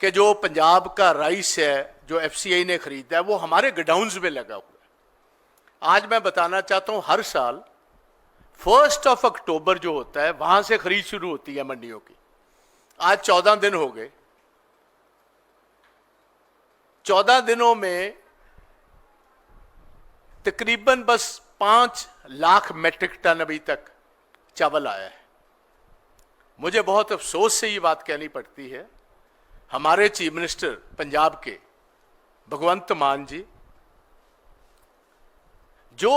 कि जो पंजाब का राइस है जो एफसीआई ने खरीदा है वो हमारे गोडाउन्स में लगा हुआ है। आज मैं बताना चाहता हूं, हर साल 1 अक्टूबर जो होता है वहां से खरीद शुरू होती है मंडियों की। आज 14 दिन हो गए। 14 दिनों में तकरीबन बस 5 लाख मैट्रिक टन अभी तक चावल आया है। मुझे बहुत अफसोस से ये बात कहनी पड़ती है, हमारे चीफ मिनिस्टर पंजाब के भगवंत मान जी, जो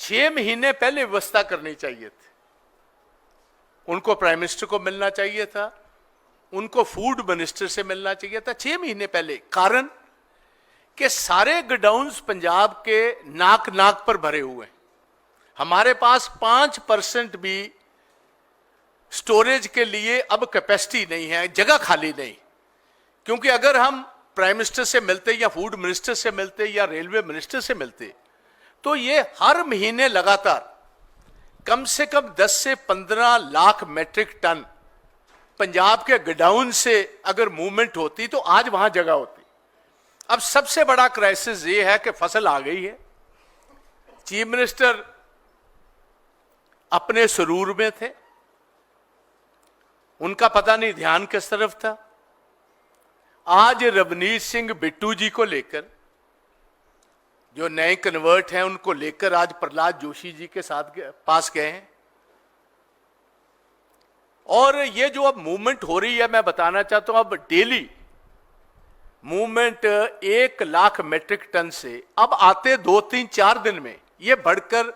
6 महीने पहले व्यवस्था करनी चाहिए थी, उनको प्राइम मिनिस्टर को मिलना चाहिए था, उनको फूड मिनिस्टर से मिलना चाहिए था 6 महीने पहले। कारण कि सारे गोडाउन्स पंजाब के नाक नाक पर भरे हुए हैं। हमारे पास 5% भी स्टोरेज के लिए अब कैपेसिटी नहीं है, जगह खाली नहीं। क्योंकि अगर हम प्राइम मिनिस्टर से मिलते या फूड मिनिस्टर से मिलते या रेलवे मिनिस्टर से मिलते तो ये हर महीने लगातार कम से कम 10 से 15 लाख मैट्रिक टन पंजाब के गोडाउन से अगर मूवमेंट होती तो आज वहां जगह होती। अब सबसे बड़ा क्राइसिस ये है कि फसल आ गई है। चीफ मिनिस्टर अपने सुरूर में थे, उनका पता नहीं ध्यान किस तरफ था। आज रवनीत सिंह बिट्टू जी को लेकर, जो नए कन्वर्ट हैं, उनको लेकर आज प्रहलाद जोशी जी के साथ पास गए हैं। और ये जो अब मूवमेंट हो रही है, मैं बताना चाहता हूं, अब daily movement 1 lakh metric tonne से अब आते 2, 3, 4 दिन में ये बढ़कर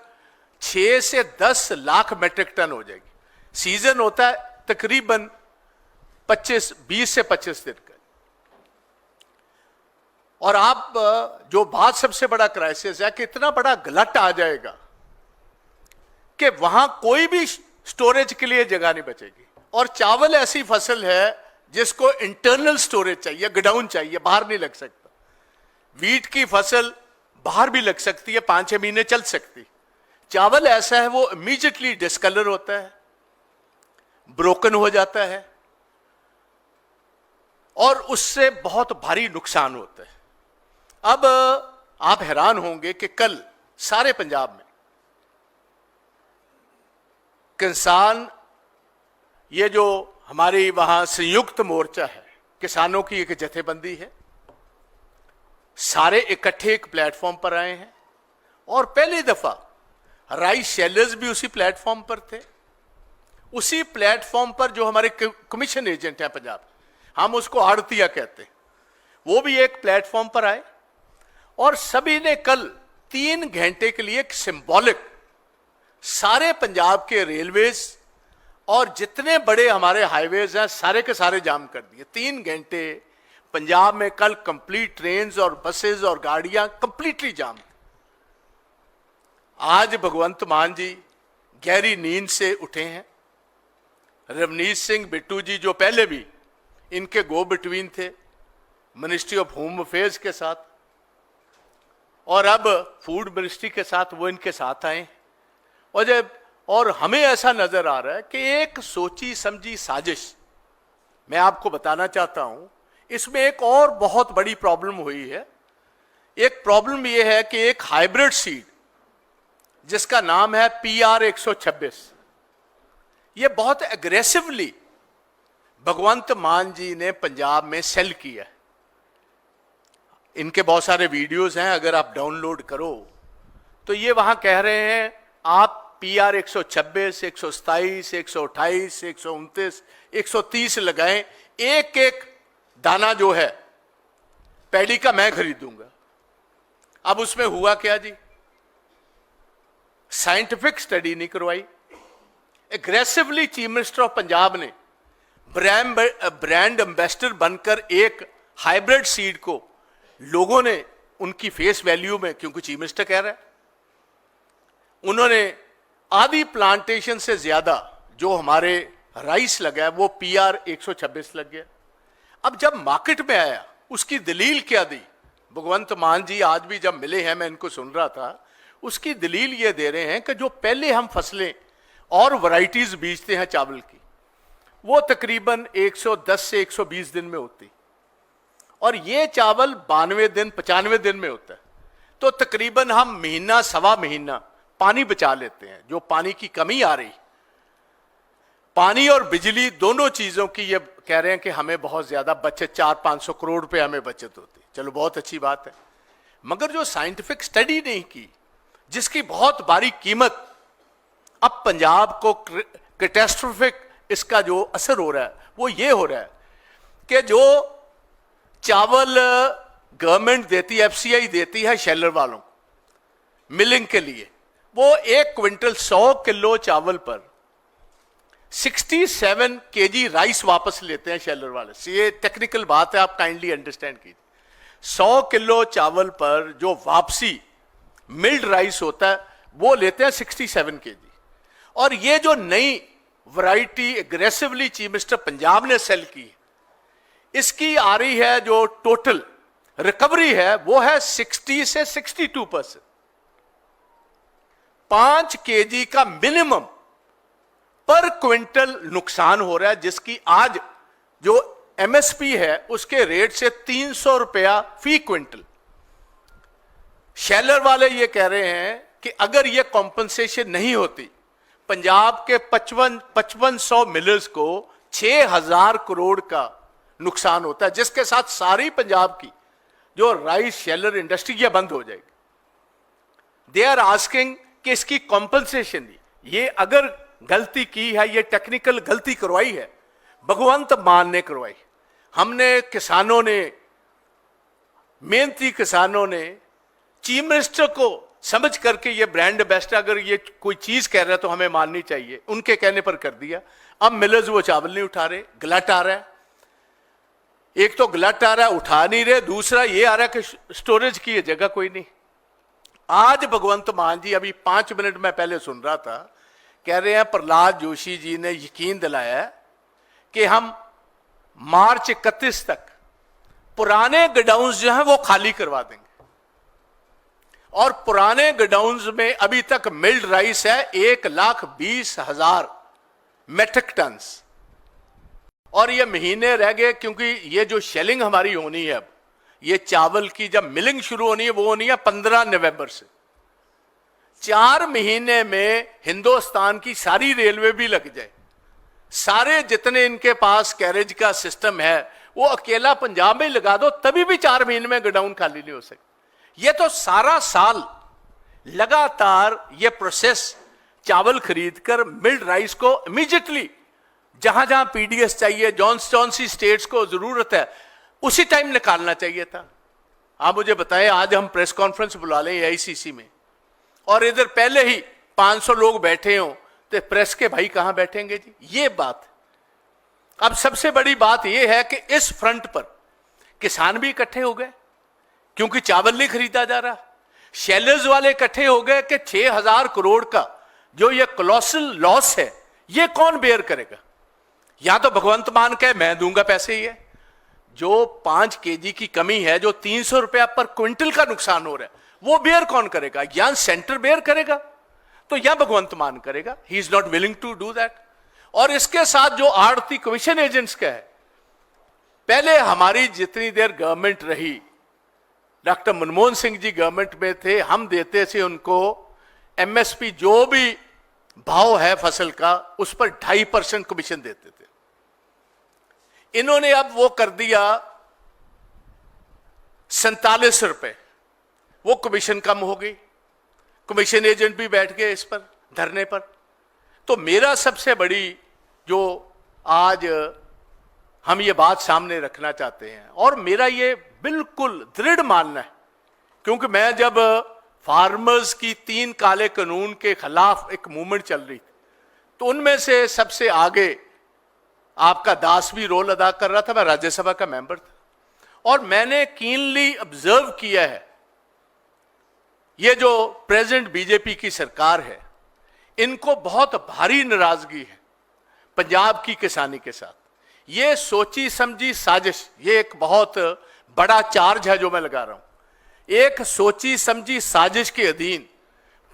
6 से 10 लाख मैट्रिक टन हो जाएगी। सीजन होता है तकरीबन 20 से 25 दिन का। और आप जो बात सबसे बड़ा क्राइसिस है कि इतना बड़ा गलत आ जाएगा कि वहां कोई भी स्टोरेज के लिए जगह नहीं बचेगी। और चावल ऐसी फसल है जिसको इंटरनल स्टोरेज चाहिए, गोडाउन चाहिए, बाहर नहीं लग सकता। वीट की फसल बाहर भी लग सकती है, 5-6 महीने चल सकती। चावल ऐसा है वो इमीडिएटली डिस्कलर होता है, ब्रोकन हो जाता है और उससे बहुत भारी नुकसान होता है। अब आप हैरान होंगे कि कल सारे पंजाब में किसान, ये जो हमारी वहां संयुक्त मोर्चा है, किसानों की एक जथेबंदी है, सारे इकट्ठे एक प्लेटफॉर्म पर आए हैं। और पहली दफा राइस सेलर्स भी उसी प्लेटफॉर्म पर थे। उसी प्लेटफॉर्म पर जो हमारे कमीशन एजेंट हैं पंजाब, हम उसको आड़तिया कहते हैं, वो भी एक प्लेटफॉर्म पर आए और सभी ने कल 3 घंटे के लिए एक सिंबॉलिक सारे पंजाब के रेलवेज और जितने बड़े हमारे हाईवेज हैं सारे के सारे जाम कर दिए। 3 घंटे पंजाब में कल कंप्लीट ट्रेन्स और बसेस और गाड़ियां कंप्लीटली जाम। आज भगवंत मान जी गहरी नींद से उठे हैं। रवनीत सिंह बिट्टू जी, जो पहले भी इनके गो बिटवीन थे मिनिस्ट्री ऑफ होम अफेयर्स के साथ और अब फूड मिनिस्ट्री के साथ, वो इनके साथ आए। और हमें ऐसा नजर आ रहा है कि एक सोची समझी साजिश, मैं आपको बताना चाहता हूं, इसमें एक और बहुत बड़ी प्रॉब्लम हुई है। एक प्रॉब्लम यह है कि एक हाइब्रिड सीड जिसका नाम है PR 126, यह बहुत एग्रेसिवली भगवंत मान जी ने पंजाब में सेल किया है। इनके बहुत सारे वीडियोस हैं, अगर आप डाउनलोड करो तो ये वहां कह रहे हैं आप PR 126, 127, 128, 129, 130 लगाएं, एक एक दाना जो है पैडी का मैं खरीदूंगा। अब उसमें हुआ क्या जी? साइंटिफिक स्टडी नहीं करवाई। Aggressively chief minister of Punjab ने ब्रांड एम्बेसडर बनकर एक हाइब्रिड सीड को, लोगों ने उनकी फेस वैल्यू में, क्योंकि चीफ मिनिस्टर कह रहा है, उन्होंने आधी प्लांटेशन से ज्यादा जो हमारे राइस लगा है वो PR 126 लग गया। अब जब मार्केट में आया उसकी दलील क्या दी? भगवंत मान जी आज भी जब मिले हैं, मैं इनको सुन रहा था, उसकी दलील ये दे रहे हैं कि जो पहले हम फसलें और वैरायटीज बीजते हैं चावल की, वो तकरीबन 110 से 120 दिन में होती। और ये चावल 92 दिन 95 दिन में होता है। तो तकरीबन हम महीना सवा महीना पानी बचा लेते हैं। जो पानी की कमी आ रही, पानी और बिजली दोनों चीजों की ये कह रहे हैं कि हमें बहुत ज्यादा बचत, 400-500 करोड़ रुपए हमें बचत होती। चलो बहुत अच्छी बात है, मगर जो साइंटिफिक स्टडी नहीं की, जिसकी बहुत भारी कीमत अब पंजाब को कैटास्ट्रोफिक इसका जो असर हो रहा है वो ये हो रहा है कि जो चावल गवर्नमेंट देती है, एफसीआई देती है शेलर वालों को मिलिंग के लिए, वो 1 क्विंटल 100 किलो चावल पर 67 केजी राइस वापस लेते हैं शेलर वाले से। ये टेक्निकल बात है, आप काइंडली अंडरस्टैंड कीजिए। 100 किलो चावल पर जो वापसी मिल्ड राइस होता है वो लेते हैं 67 केजी। और ये जो नई variety aggressively chief minister Punjab ने सेल की, इसकी आ रही है जो टोटल रिकवरी है वो है 60 से 62%। 5 केजी का मिनिमम पर क्विंटल नुकसान हो रहा है, जिसकी आज जो एमएसपी है उसके रेट से 300 रुपया फी क्विंटल। शेलर वाले ये कह रहे हैं कि अगर ये कॉम्पनसेशन नहीं होती, पंजाब के 5500 मिलर्स को 6000 करोड़ का नुकसान होता है, जिसके साथ सारी पंजाब की जो राइस शेलर इंडस्ट्री ये बंद हो जाएगी। दे आर आस्किंग कि इसकी कॉम्पनसेशन दी। ये अगर गलती की है, ये टेक्निकल गलती करवाई है, भगवंत मान ने करवाई। हमने किसानों ने, मेहनती किसानों ने चीफ मिनिस्टर को समझ करके ये ब्रांड एम्बेसडर अगर ये कोई चीज कह रहा है तो हमें माननी चाहिए, उनके कहने पर कर दिया। अब मिलर्स वो चावल नहीं उठा रहे, गलत आ रहा है। एक तो गलत आ रहा है, उठा नहीं रहे, दूसरा ये आ रहा है कि स्टोरेज की जगह कोई नहीं। आज भगवंत मान जी, अभी 5 मिनट में पहले सुन रहा था, कह रहे हैं प्रहलाद जोशी जी ने यकीन दिलाया है कि हम मार्च 31 तक पुराने गोडाउन्स जो हैं वो खाली करवा देंगे। और पुराने गोडाउन्स में अभी तक मिल्ड राइस है 1,20,000 मेट्रिक टन। और ये महीने रह गए, क्योंकि ये जो शेलिंग हमारी होनी है, अब ये चावल की जब मिलिंग शुरू होनी है वो होनी है 15 नवंबर से। 4 महीने में हिंदुस्तान की सारी रेलवे भी लग जाए, सारे जितने इनके पास कैरेज का सिस्टम है वो अकेला पंजाब में लगा दो, तभी भी 4 महीने में गोडाउन खाली नहीं हो सकते। ये तो सारा साल लगातार ये प्रोसेस चावल खरीदकर मिल्ड राइस को इमीडिएटली जहां जहां पीडीएस चाहिए, जौन सी स्टेट्स को जरूरत है, उसी टाइम निकालना चाहिए था। आप मुझे बताएं, आज हम प्रेस कॉन्फ्रेंस बुला लें एआईसीसी में और इधर पहले ही 500 लोग बैठे हों, तो प्रेस के भाई कहां बैठेंगे जी? ये बात। अब सबसे बड़ी बात यह है कि इस फ्रंट पर किसान भी इकट्ठे हो गए, क्योंकि चावल नहीं खरीदा जा रहा। शेलर्स वाले इकट्ठे हो गए कि 6000 करोड़ का जो ये कोलोसल लॉस है ये कौन बेयर करेगा? या तो भगवंत मान के मैं दूंगा पैसे, ही है जो 5 केजी की कमी है, जो 300 रुपया पर क्विंटल का नुकसान हो रहा है, वो बेयर कौन करेगा? या सेंटर बेयर करेगा तो या भगवंत मान करेगा। He is not willing to do that. और इसके साथ जो आड़ती कमीशन एजेंट्स का है, पहले हमारी जितनी देर गवर्नमेंट रही, डॉक्टर मनमोहन सिंह जी गवर्नमेंट में थे, हम देते थे उनको एमएसपी जो भी भाव है फसल का उस पर 2.5% कमीशन देते थे। इन्होंने अब वो कर दिया 47 रुपए, वो कमीशन कम हो गई। कमीशन एजेंट भी बैठ गए इस पर धरने पर। तो मेरा सबसे बड़ी जो आज हम ये बात सामने रखना चाहते हैं, और मेरा ये बिल्कुल दृढ़ मानना है, क्योंकि मैं जब फार्मर्स की 3 काले कानून के खिलाफ एक मूवमेंट चल रही थी, तो उनमें से सबसे आगे आपका दास भी रोल अदा कर रहा था, मैं राज्यसभा का मेंबर था, और मैंने कीनली ऑब्जर्व किया है ये जो प्रेजेंट बीजेपी की सरकार है, इनको बहुत भारी नाराजगी है पंजाब की किसानी के साथ। ये सोची समझी साजिश, ये एक बहुत बड़ा चार्ज है जो मैं लगा रहा हूं। एक सोची समझी साजिश के अधीन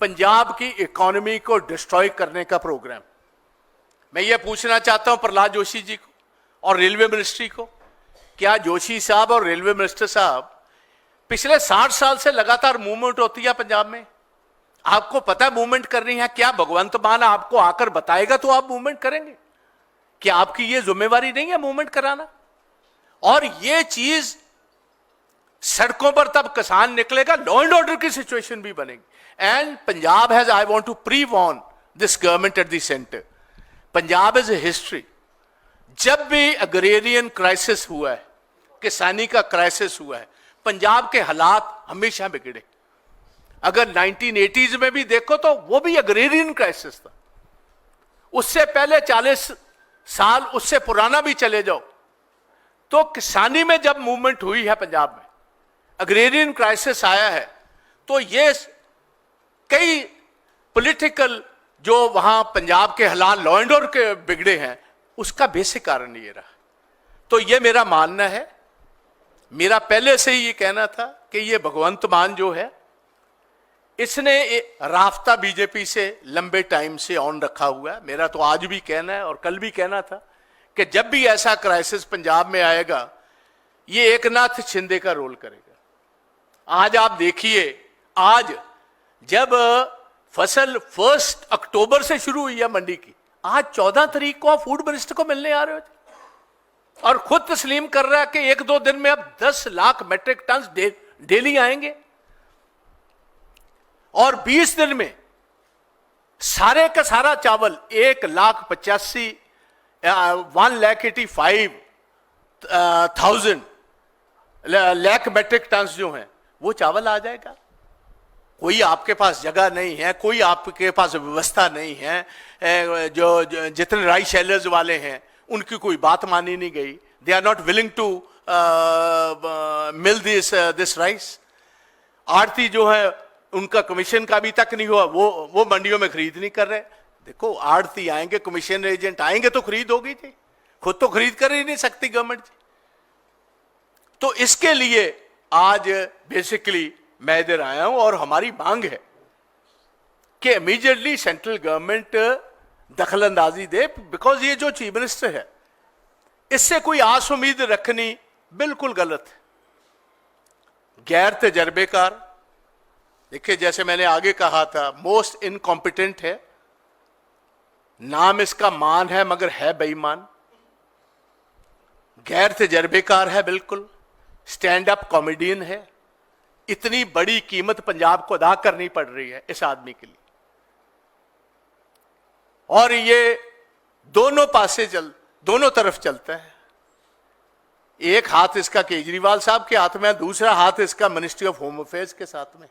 पंजाब की इकोनॉमी को डिस्ट्रॉय करने का प्रोग्राम। मैं ये पूछना चाहता हूं प्रहलाद जोशी जी को और रेलवे मिनिस्ट्री को क्या जोशी साहब और रेलवे मिनिस्टर साहब, पिछले 60 साल से लगातार मूवमेंट होती है पंजाब में, आपको पता है मूवमेंट करनी है, क्या भगवंत मान आपको आकर बताएगा तो आप मूवमेंट करेंगे? क्या आपकी ये जिम्मेवारी नहीं है मूवमेंट कराना? और ये चीज सड़कों पर तब किसान निकलेगा, लॉ एंड ऑर्डर की सिचुएशन भी बनेगी। And Punjab has, I want to prewarn this government at the centre, Punjab is a history. जब भी अग्रेरियन क्राइसिस हुआ है, किसानी का क्राइसिस हुआ है, पंजाब के हालात हमेशा बिगड़े। अगर 1980s में भी देखो तो वो भी अग्रेरियन क्राइसिस था। उससे पहले 40 साल, उससे पुराना भी चले जाओ तो किसानी में जब मूवमेंट हुई है पंजाब में, अग्रेरियन क्राइसिस आया है, तो ये कई पॉलिटिकल जो वहां पंजाब के हालात लॉ एंड ऑर्डर के बिगड़े हैं, उसका बेसिक कारण ये रहा। तो ये मेरा मानना है, मेरा पहले से ही ये कहना था कि ये भगवंत मान जो है, इसने राफ्ता बीजेपी से लंबे टाइम से ऑन रखा हुआ है। मेरा तो आज भी कहना है और कल भी कहना था कि जब भी ऐसा क्राइसिस पंजाब में आएगा, ये एकनाथ शिंदे का रोल करेगा। आज आप देखिए, आज जब फसल 1 अक्टूबर से शुरू हुई है मंडी की, आज 14 तारीख को आप फूड मिनिस्टर को मिलने आ रहे हो और खुद तस्लीम कर रहा है कि 1-2 दिन में अब 10 लाख मेट्रिक टन डेली आएंगे और 20 दिन में सारे का सारा चावल 1,85,000 लाख मेट्रिक टन जो हैं वो चावल आ जाएगा। कोई आपके पास जगह नहीं है, कोई आपके पास व्यवस्था नहीं है, जो जितने राइस सेलर्स वाले हैं उनकी कोई बात मानी नहीं गई। They are not willing to mill this rice. आड़ती जो है उनका कमीशन का भी तक नहीं हुआ, वो मंडियों में खरीद नहीं कर रहे। देखो, आड़ती आएंगे, कमीशन एजेंट आएंगे तो खरीद होगी थी, खुद तो खरीद कर ही नहीं सकती गवर्नमेंट। तो इसके लिए आज बेसिकली मैं इधर आया हूं और हमारी मांग है कि इमीडिएटली सेंट्रल गवर्नमेंट दखल अंदाजी दे, बिकॉज ये जो चीफ मिनिस्टर है, इससे कोई आस उम्मीद रखनी बिल्कुल गलत है। गैर तजर्बेकार, देखिए जैसे मैंने आगे कहा था, मोस्ट इनकॉम्पिटेंट है, नाम इसका मान है मगर है बेईमान, गैर तजर्बेकार है, बिल्कुल स्टैंड अप कॉमेडियन है। इतनी बड़ी कीमत पंजाब को अदा करनी पड़ रही है इस आदमी के लिए, और ये दोनों तरफ चलता है। एक हाथ इसका केजरीवाल साहब के हाथ में है, दूसरा हाथ इसका मिनिस्ट्री ऑफ होम अफेयर्स के साथ में।